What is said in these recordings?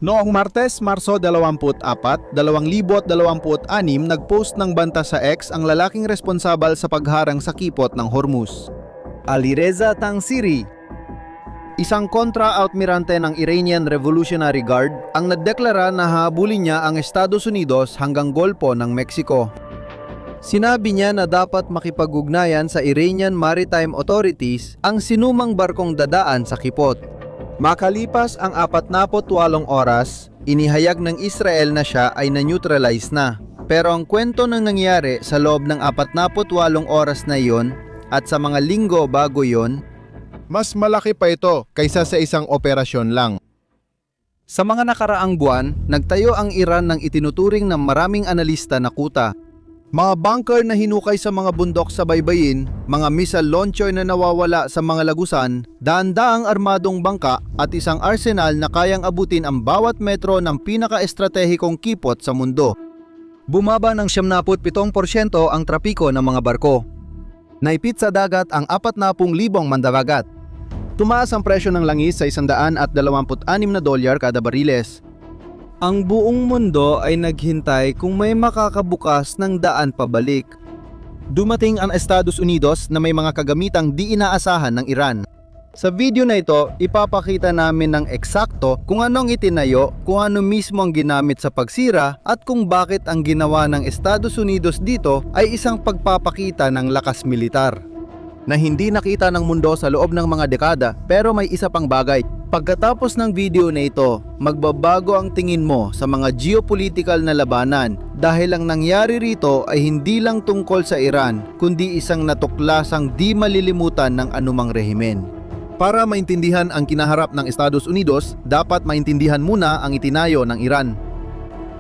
Noong Martes, Marso 24, 2026, nagpost ng banta sa X ang lalaking responsabal sa pagharang sa kipot ng Hormuz. Alireza Tangsiri, isang kontra-outmirante ng Iranian Revolutionary Guard, ang nagdeklara na hahabulin niya ang Estados Unidos hanggang Golpo ng Mexico. Sinabi niya na dapat makipag-ugnayan sa Iranian Maritime Authorities ang sinumang barkong dadaan sa kipot. Makalipas ang 48 oras, inihayag ng Israel na siya ay na-neutralize na. Pero ang kwento ng nangyari sa loob ng 48 oras na iyon at sa mga linggo bago yon, Mas malaki pa ito kaysa sa isang operasyon lang. sa mga nakaraang buwan, nagtayo ang Iran ng itinuturing ng maraming analista na kuta. Mga bunker na hinukay sa mga bundok sa baybayin, mga missile launcher na nawawala sa mga lagusan, daan-daang armadong bangka at isang arsenal na kayang abutin ang bawat metro ng pinaka-estratehikong kipot sa mundo. Bumaba ng 77% ang trapiko ng mga barko. Naipit sa dagat ang 40,000 mandaragat. Tumaas ang presyo ng langis sa $126 kada bariles. Ang buong mundo ay naghintay kung may makakabukas ng daan pabalik. Dumating ang Estados Unidos na may mga kagamitang di inaasahan ng Iran. Sa video na ito, ipapakita namin ng eksakto kung anong itinayo, kung ano mismo ang ginamit sa pagsira at kung bakit ang ginawa ng Estados Unidos dito ay isang pagpapakita ng lakas militar na hindi nakita ng mundo sa loob ng mga dekada. Pero may isa pang bagay. Pagkatapos ng video na ito, magbabago ang tingin mo sa mga geopolitical na labanan dahil ang nangyari rito ay hindi lang tungkol sa Iran kundi isang natuklasang di malilimutan ng anumang rehimen. Para maintindihan ang kinaharap ng Estados Unidos, dapat maintindihan muna ang itinayo ng Iran.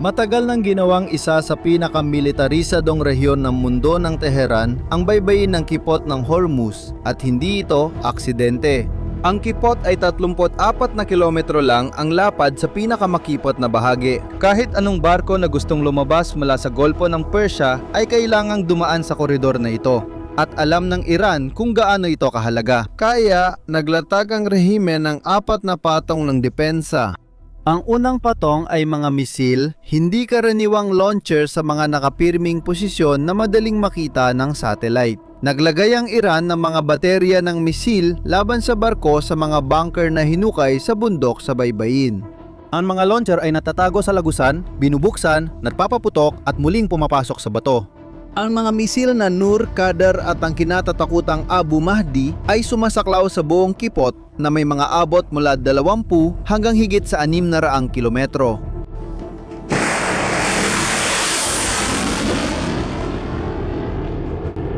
Matagal nang ginawang isa sa pinakamilitarisadong rehiyon ng mundo ng Tehran ang baybayin ng kipot ng Hormuz at hindi ito aksidente. Ang kipot ay 34 na kilometro lang ang lapad sa pinakamakipot na bahagi. Kahit anong barko na gustong lumabas mula sa Golpo ng Persia ay kailangang dumaan sa koridor na ito. At alam ng Iran kung gaano ito kahalaga. Kaya naglatag ang rehimen ng 4 na patong ng depensa. Ang unang patong ay mga misil, hindi karaniwang launcher sa mga nakapirming posisyon na madaling makita ng satellite. Naglagay ang Iran ng mga baterya ng misil laban sa barko sa mga bunker na hinukay sa bundok sa baybayin. Ang mga launcher ay natatago sa lagusan, binubuksan, nagpapaputok at muling pumapasok sa bato. Ang mga misil na Nur, Qadr at ang kinatatakutang Abu Mahdi ay sumasaklaw sa buong kipot na may mga abot mula 20 hanggang higit sa 600 kilometro.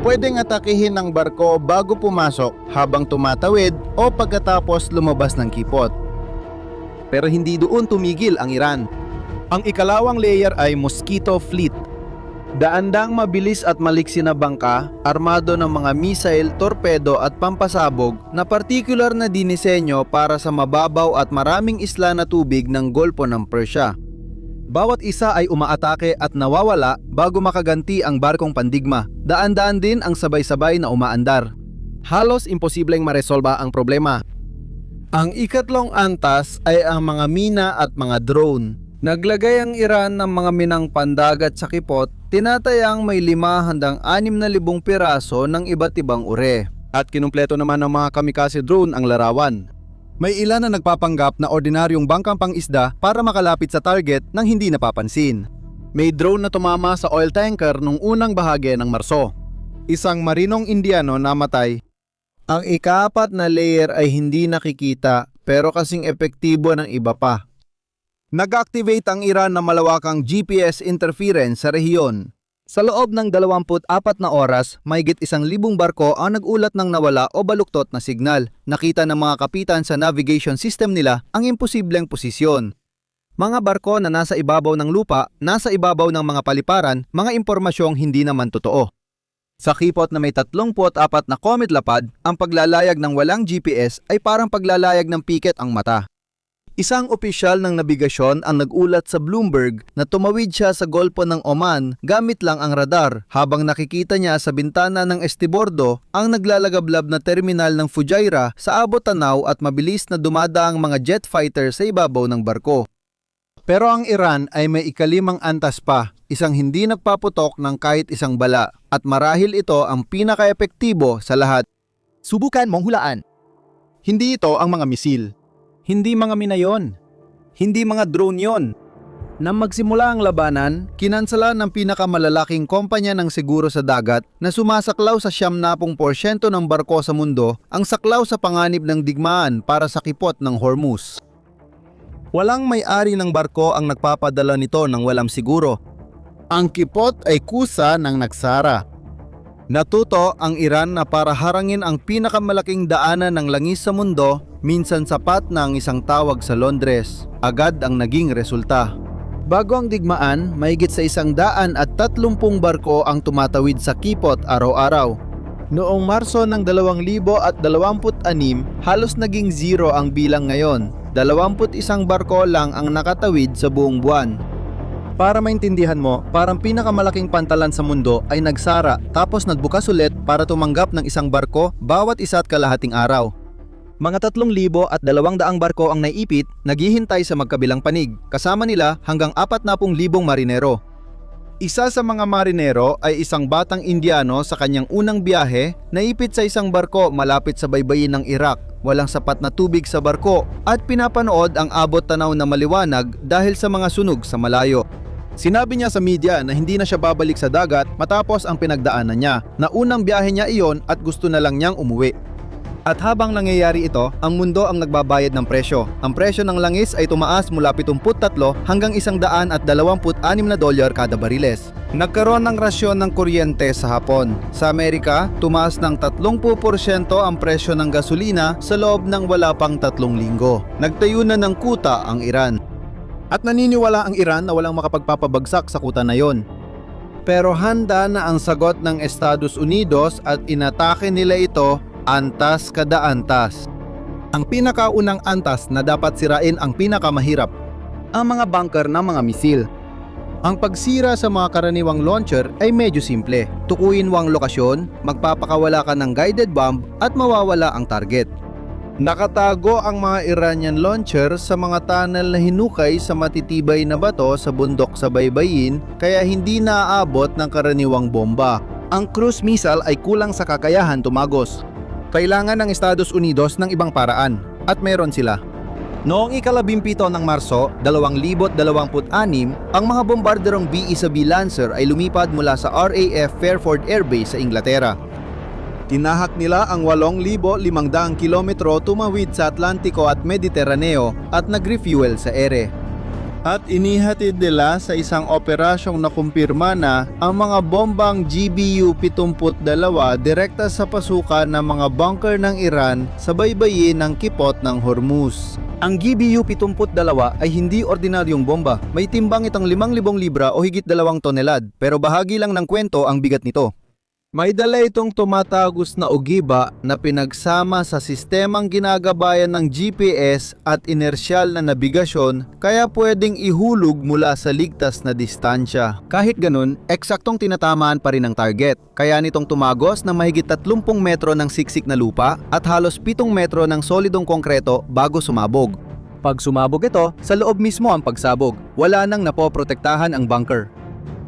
Pwedeng atakihin ng barko bago pumasok, habang tumatawid o pagkatapos lumabas ng kipot. Pero hindi doon tumigil ang Iran. Ang ikalawang layer ay Mosquito Fleet. Daandang mabilis at maliksi na bangka, armado ng mga missile, torpedo at pampasabog na partikular na dinisenyo para sa mababaw at maraming isla na tubig ng Golpo ng Persia. Bawat isa ay umaatake at nawawala bago makaganti ang barkong pandigma. Daan-daan din ang sabay-sabay na umaandar. Halos imposibleng maresolba ang problema. Ang ikatlong antas ay ang mga mina at mga drone. Naglagay ang Iran ng mga minang pandagat sa kipot, tinatayang may 5 hanggang 6,000 piraso ng iba't ibang uri. At kinumpleto naman ng mga kamikaze drone ang larawan. May ilan na nagpapanggap na ordinaryong bangkang pang-isda para makalapit sa target nang hindi napapansin. May drone na tumama sa oil tanker nung unang bahagi ng Marso. Isang marinong Indiano namatay. Ang ika-4 na layer ay hindi nakikita pero kasing epektibo ng iba pa. Nag-activate ang Iran ng malawakang GPS interference sa rehiyon. Sa loob ng 24 na oras, mahigit 1,000 barko ang nagulat ng nawala o baluktot na signal. Nakita ng mga kapitan sa navigation system nila ang imposibleng posisyon. Mga barko na nasa ibabaw ng lupa, nasa ibabaw ng mga paliparan, mga impormasyong hindi naman totoo. Sa kipot na may 34 na comet lapad, ang paglalayag ng walang GPS ay parang paglalayag ng piket ang mata. Isang opisyal ng nabigasyon ang nagulat sa Bloomberg na tumawid siya sa Golpo ng Oman gamit lang ang radar habang nakikita niya sa bintana ng estibordo ang naglalagablab na terminal ng Fujairah sa abot tanaw at mabilis na dumadaang mga jet fighter sa ibabaw ng barko. Pero ang Iran ay may ikalimang antas pa, isang hindi nagpaputok ng kahit isang bala, at marahil ito ang pinaka-epektibo sa lahat. Subukan mong hulaan. Hindi ito ang mga misil. Hindi mga minayon. Hindi mga drone yon. Nang magsimula ang labanan, kinansala ng pinakamalalaking kumpanya ng seguro sa dagat na sumasaklaw sa 70% ng barko sa mundo ang saklaw sa panganib ng digmaan para sa kipot ng Hormuz. Walang may-ari ng barko ang nagpapadala nito ng walang siguro. Ang kipot ay kusa ng nagsara. Natuto ang Iran na para harangin ang pinakamalaking daanan ng langis sa mundo, minsan sapat na ang isang tawag sa Londres. Agad ang naging resulta. Bago ang digmaan, mahigit sa 130 barko ang tumatawid sa kipot araw-araw. Noong Marso ng 2026, halos naging zero ang bilang ngayon. 21 barko lang ang nakatawid sa buong buwan. Para maintindihan mo, parang pinakamalaking pantalan sa mundo ay nagsara tapos nagbukas ulit para tumanggap ng isang barko bawat isa't kalahating araw. Mga 3,200 barko ang naipit, Naghihintay sa magkabilang panig, kasama nila hanggang 40,000 marinero. Isa sa mga marinero ay isang batang Indiano sa kanyang unang biyahe, naipit sa isang barko malapit sa baybayin ng Iraq. Walang sapat na tubig sa barko at pinapanood ang abot tanaw na maliwanag dahil sa mga sunog sa malayo. Sinabi niya sa media na hindi na siya babalik sa dagat matapos ang pinagdaanan niya, na unang biyahe niya iyon at gusto na lang niyang umuwi. At habang nangyayari ito, ang mundo ang nagbabayad ng presyo. Ang presyo ng langis ay tumaas mula 73 hanggang $126 kada bariles. Nagkaroon ng rasyon ng kuryente sa Hapon. Sa Amerika, tumaas ng 30% ang presyo ng gasolina sa loob ng wala pang 3 linggo. Nagtayo na ng kuta ang Iran. At naniniwala ang Iran na walang makapagpapabagsak sa kuta na yon. Pero handa na ang sagot ng Estados Unidos at inatake nila ito antas kada antas. Ang pinakaunang antas na dapat sirain ang pinakamahirap, ang mga bunker ng mga misil. ang pagsira sa mga karaniwang launcher ay medyo simple. Tukuyin mo ang lokasyon, magpapakawala ka ng guided bomb at mawawala ang target. Nakatago ang mga Iranian launcher sa mga tunnel na hinukay sa matitibay na bato sa bundok sa baybayin, kaya hindi naaabot ng karaniwang bomba. Ang cruise missile ay kulang sa kakayahan tumagos. Kailangan ng Estados Unidos ng ibang paraan, at meron sila. Noong ika-17 ng Marso, 2026, ang mga bombarderong B-1B Lancer ay lumipad mula sa RAF Fairford Air Base sa Inglaterra. Tinahak nila ang 8,500 kilometro tumawid sa Atlantiko at Mediteraneo at nag-refuel sa ere. At inihatid nila sa isang operasyong nakumpirma na ang mga bombang GBU-72 direkta sa pasukan ng mga bunker ng Iran sa baybayin ng kipot ng Hormuz. Ang GBU-72 ay hindi ordinaryong bomba. May timbang itong 5,000 libra o higit 2 tonelad, pero bahagi lang ng kwento ang bigat nito. May dala itong tumatagos na ogiba na pinagsama sa sistemang ginagabayan ng GPS at inersyal na nabigasyon, kaya pwedeng ihulog mula sa ligtas na distansya. Kahit ganun, eksaktong tinatamaan pa rin ang target, kaya nitong tumagos na mahigit 30 metro ng siksik na lupa at halos 7 metro ng solidong konkreto bago sumabog. Pag sumabog ito, sa loob mismo ang pagsabog, wala nang napoprotektahan ang bunker.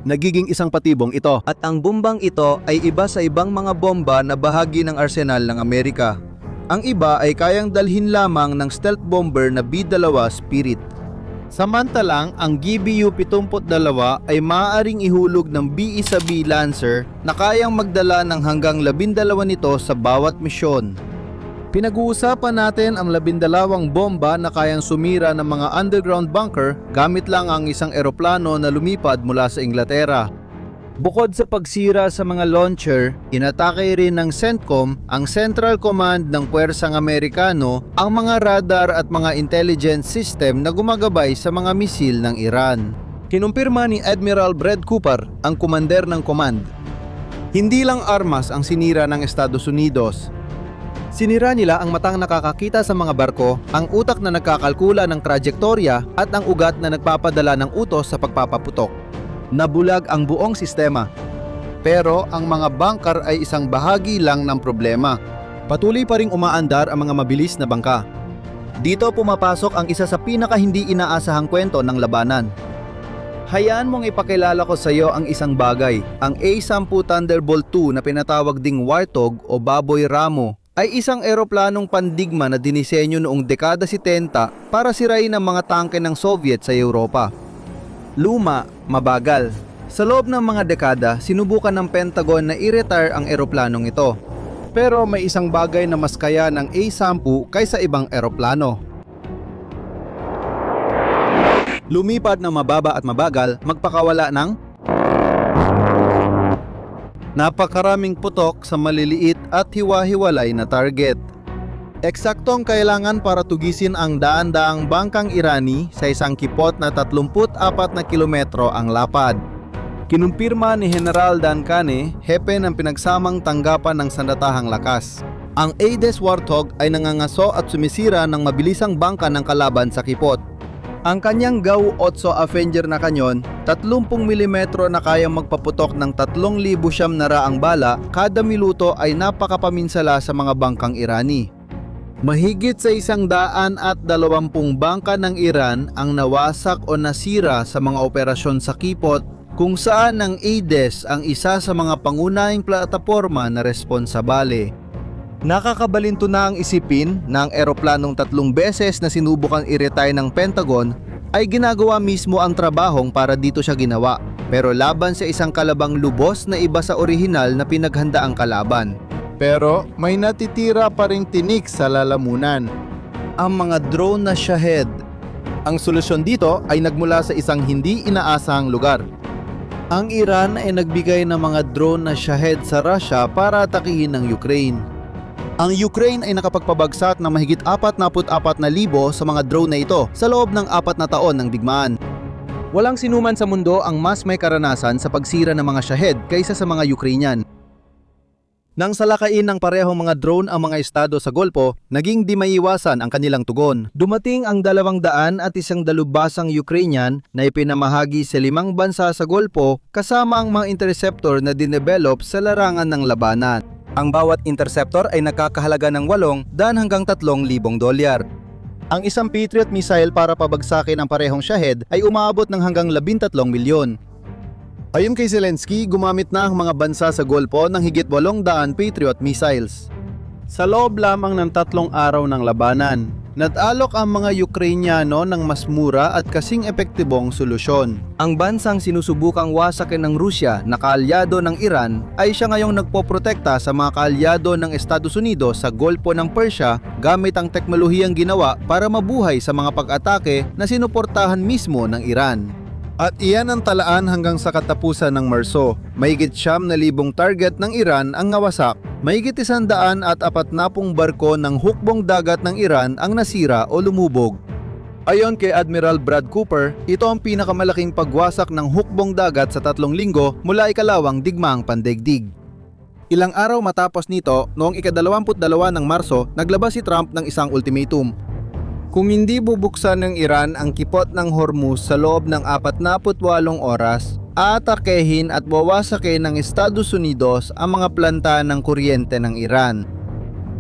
Nagiging isang patibong ito. At ang bombang ito ay iba sa ibang mga bomba na bahagi ng arsenal ng Amerika. Ang iba ay kayang dalhin lamang ng stealth bomber na B-2 Spirit. Samantalang ang GBU-72 ay maaaring ihulog ng B-1B Lancer na kayang magdala ng hanggang 12 nito sa bawat misyon. Pinag-uusapan natin ang 12 bomba na kayang sumira ng mga underground bunker gamit lang ang isang eroplano na lumipad mula sa Inglaterra. Bukod sa pagsira sa mga launcher, inatake rin ng CENTCOM, ang Central Command ng Puwersang Amerikano, ang mga radar at mga intelligence system na gumagabay sa mga misil ng Iran. Kinumpirma ni Admiral Brad Cooper, ang commander ng command. Hindi lang armas ang sinira ng Estados Unidos. Sinira nila ang matang nakakakita sa mga barko, ang utak na nagkakalkula ng trajektorya at ang ugat na nagpapadala ng utos sa pagpapaputok. Nabulag ang buong sistema. Pero ang mga bunker ay isang bahagi lang ng problema. Patuloy pa ring umaandar ang mga mabilis na bangka. Dito pumapasok ang isa sa pinaka hindi inaasahang kwento ng labanan. Hayaan mong ipakilala ko sa iyo ang isang bagay. Ang A-10 Thunderbolt II na pinatawag ding Warthog o Baboy Ramo ay isang eroplanong pandigma na dinisenyo noong dekada 70 para sirain ang mga tangke ng Soviet sa Europa. Luma, mabagal. Sa loob ng mga dekada, sinubukan ng Pentagon na i-retire ang eroplanong ito. Pero may isang bagay na mas kaya ng A-10 kaysa ibang eroplano. Lumipad ng mababa at mabagal, magpakawala ng napakaraming putok sa maliliit at hiwa-hiwalay na target. Eksaktong kailangan para tugisin ang daan-daang bangkang Irani sa isang kipot na 34 na kilometro ang lapad. Kinumpirma ni General Dan Kane, hepe ng pinagsamang tanggapan ng sandatahang lakas. Ang A-10 Warthog ay nangangaso at sumisira ng mabilisang bangka ng kalaban sa kipot. Ang kanyang GAU-8 Avenger na kanyon, 30 mm na kayang magpaputok ng 3,000 na raang bala kada minuto ay napakapaminsala sa mga bangkang Irani. Mahigit sa 120 bangka ng Iran ang nawasak o nasira sa mga operasyon sa kipot, kung saan ang A-10 ang isa sa mga pangunahing plataporma na responsabale. Nakakabalinto na ang isipin na ang eroplanong 3 beses na sinubukan i-retire ng Pentagon ay ginagawa mismo ang trabahong para dito siya ginawa, pero laban sa isang kalabang lubos na iba sa orihinal na pinaghandaang kalaban. Pero may natitira pa ring tinik sa lalamunan. Ang mga drone na Shahed. Ang solusyon dito ay nagmula sa isang hindi inaasahang lugar. Ang Iran ay nagbigay ng mga drone na Shahed sa Russia para atakihin ang Ukraine. Ang Ukraine ay nakapagpabagsak ng mahigit 44,000 sa mga drone na ito sa loob ng 4 na taon ng digmaan. Walang sinuman sa mundo ang mas may karanasan sa pagsira ng mga Shahed kaysa sa mga Ukrainian. Nang salakain ng parehong mga drone ang mga estado sa Golpo, naging di maiiwasan ang kanilang tugon. Dumating ang 200 at isang dalubhasang Ukrainian na ipinamahagi sa 5 bansa sa Golpo kasama ang mga interceptor na dinevelop sa larangan ng labanan. Ang bawat interceptor ay nakakahalaga ng $800 hanggang $3,000. Ang isang Patriot missile para pabagsakin ang parehong Shahed ay umaabot ng hanggang 13 milyon. Ayon kay Zelensky, gumamit na ang mga bansa sa Golpo ng higit 800 Patriot missiles. Sa loob lamang ng 3 araw ng labanan, natalok ang mga Ukrainyano ng mas mura at kasing epektibong solusyon. Ang bansang sinusubukang wasakin ng Rusya na kaalyado ng Iran ay siya ngayong nagpoprotekta sa mga kaalyado ng Estados Unidos sa Golpo ng Persia gamit ang teknolohiyang ginawa para mabuhay sa mga pag-atake na sinuportahan mismo ng Iran. At iyan ang talaan hanggang sa katapusan ng Marso. Mahigit 9,000 target ng Iran ang nawasak. Mahigit 140 barko ng hukbong dagat ng Iran ang nasira o lumubog. Ayon kay Admiral Brad Cooper, ito ang pinakamalaking pagwasak ng hukbong dagat sa 3 linggo mula ikalawang digmaang pandaigdig. Ilang araw matapos nito, noong ika-22 ng Marso, naglabas si Trump ng isang ultimatum. Kung hindi bubuksan ng Iran ang kipot ng Hormuz sa loob ng 48 oras, aatakehin at wawasakin ng Estados Unidos ang mga planta ng kuryente ng Iran.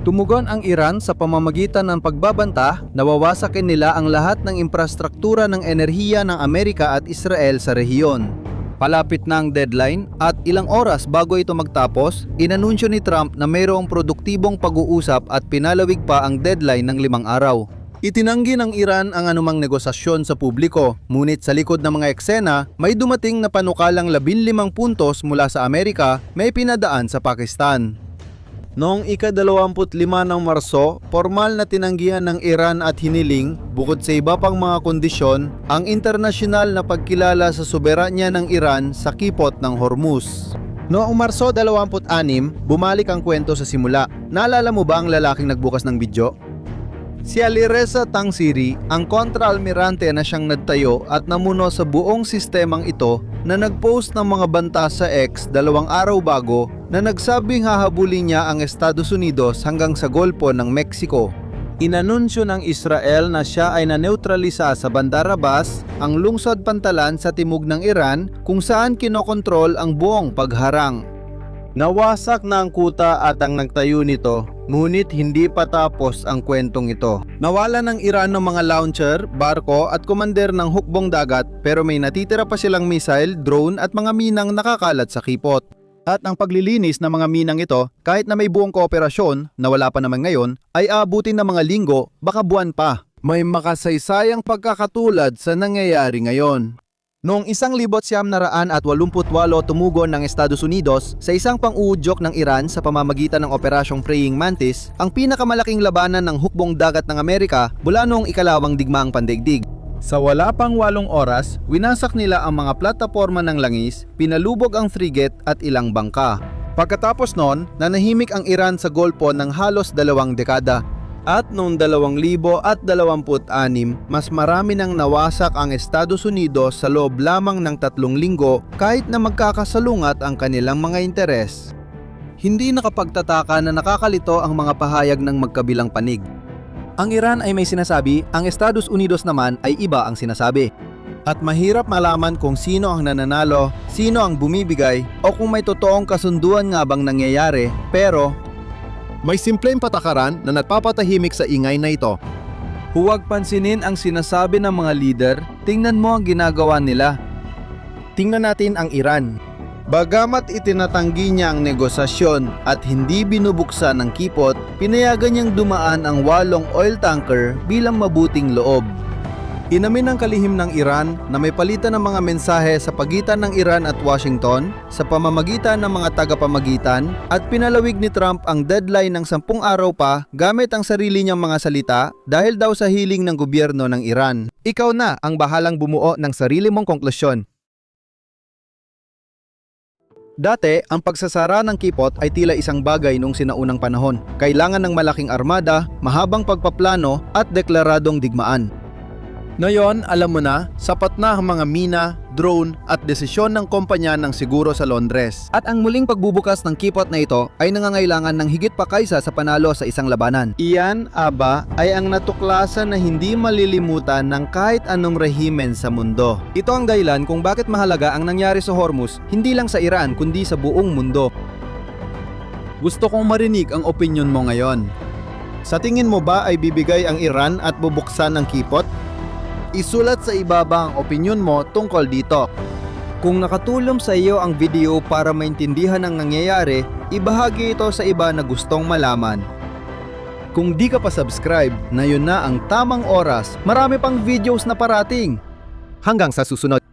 Tumugon ang Iran sa pamamagitan ng pagbabanta na wawasakin nila ang lahat ng infrastruktura ng enerhiya ng Amerika at Israel sa rehiyon. Palapit na ang deadline at ilang oras bago ito magtapos, inanunsyo ni Trump na mayroong produktibong pag-uusap at pinalawig pa ang deadline ng 5 araw. Itinanggi ng Iran ang anumang negosasyon sa publiko, ngunit sa likod ng mga eksena, may dumating na panukalang 15 puntos mula sa Amerika may pinadaan sa Pakistan. Noong ika-25 ng Marso, formal na tinanggihan ng Iran at hiniling, bukod sa iba pang mga kondisyon, ang internasyonal na pagkilala sa soberanya ng Iran sa kipot ng Hormuz. Noong Marso 26, bumalik ang kwento sa simula. Naalala mo ba ang lalaking nagbukas ng video? Si Alireza Tangsiri, ang kontra-almirante na siyang nagtayo at namuno sa buong sistemang ito na nagpost ng mga banta sa X 2 araw bago na nagsabing hahabulin niya ang Estados Unidos hanggang sa Golpo ng Mexico. Inanunsyo ng Israel na siya ay naneutralisa sa Bandar Abbas, ang lungsod pantalan sa timog ng Iran kung saan kinokontrol ang buong pagharang. Nawasak na ang kuta at ang nagtayo nito Ngunit hindi pa tapos ang kwentong ito. Nawala ng Iran ng mga launcher, barko at komander ng hukbong dagat pero may natitira pa silang missile, drone at mga minang nakakalat sa kipot. At ang paglilinis ng mga minang ito, kahit na may buong kooperasyon na wala pa naman ngayon, ay aabutin ng mga linggo, baka buwan pa. May makasaysayang pagkakatulad sa nangyayari ngayon. Noong 1988 tumugon ng Estados Unidos sa isang pang-uudyok ng Iran sa pamamagitan ng Operasyong Praying Mantis, ang pinakamalaking labanan ng hukbong dagat ng Amerika mula noong ikalawang digmaang pandaigdig. Sa wala pang 8 oras, winasak nila ang mga plataporma ng langis, pinalubog ang frigate at ilang bangka. Pagkatapos noon, nanahimik ang Iran sa Golpo ng halos 2 dekada. At noong 2026, mas marami nang nawasak ang Estados Unidos sa loob lamang ng 3 linggo kahit na magkakasalungat ang kanilang mga interes. Hindi nakapagtataka na nakakalito ang mga pahayag ng magkabilang panig. Ang Iran ay may sinasabi, ang Estados Unidos naman ay iba ang sinasabi. At mahirap malaman kung sino ang nananalo, sino ang bumibigay, o kung may totoong kasunduan nga bang nangyayari, pero may simpleng patakaran na nagpapatahimik sa ingay na ito. Huwag pansinin ang sinasabi ng mga leader, tingnan mo ang ginagawa nila. Tingnan natin ang Iran. Bagamat itinatanggi niya ang negosasyon at hindi binubuksan ng kipot, pinayagan niyang dumaan ang 8 oil tanker bilang mabuting loob. Inamin ng kalihim ng Iran na may palitan ng mga mensahe sa pagitan ng Iran at Washington sa pamamagitan ng mga tagapamagitan at pinalawig ni Trump ang deadline ng 10 araw pa gamit ang sarili niyang mga salita dahil daw sa hiling ng gobyerno ng Iran. Ikaw na ang bahalang bumuo ng sarili mong konklusyon. Dati, ang pagsasara ng kipot ay tila isang bagay noong sinaunang panahon. Kailangan ng malaking armada, mahabang pagpaplano at deklaradong digmaan. Ngayon, alam mo na, sapat na ang mga mina, drone at desisyon ng kumpanya ng siguro sa Londres. At ang muling pagbubukas ng kipot na ito ay nangangailangan ng higit pa kaysa sa panalo sa isang labanan. Iyan, aba, ay ang natuklasan na hindi malilimutan ng kahit anong rehimen sa mundo. Ito ang dahilan kung bakit mahalaga ang nangyari sa Hormuz, hindi lang sa Iran kundi sa buong mundo. Gusto kong marinig ang opinyon mo ngayon. Sa tingin mo ba ay bibigay ang Iran at bubuksan ang kipot? Isulat sa ibaba ang opinyon mo tungkol dito. Kung nakatulong sa iyo ang video para maintindihan ang nangyayari, ibahagi ito sa iba na gustong malaman. Kung di ka pa subscribe, na yun na ang tamang oras. Marami pang videos na parating. Hanggang sa susunod.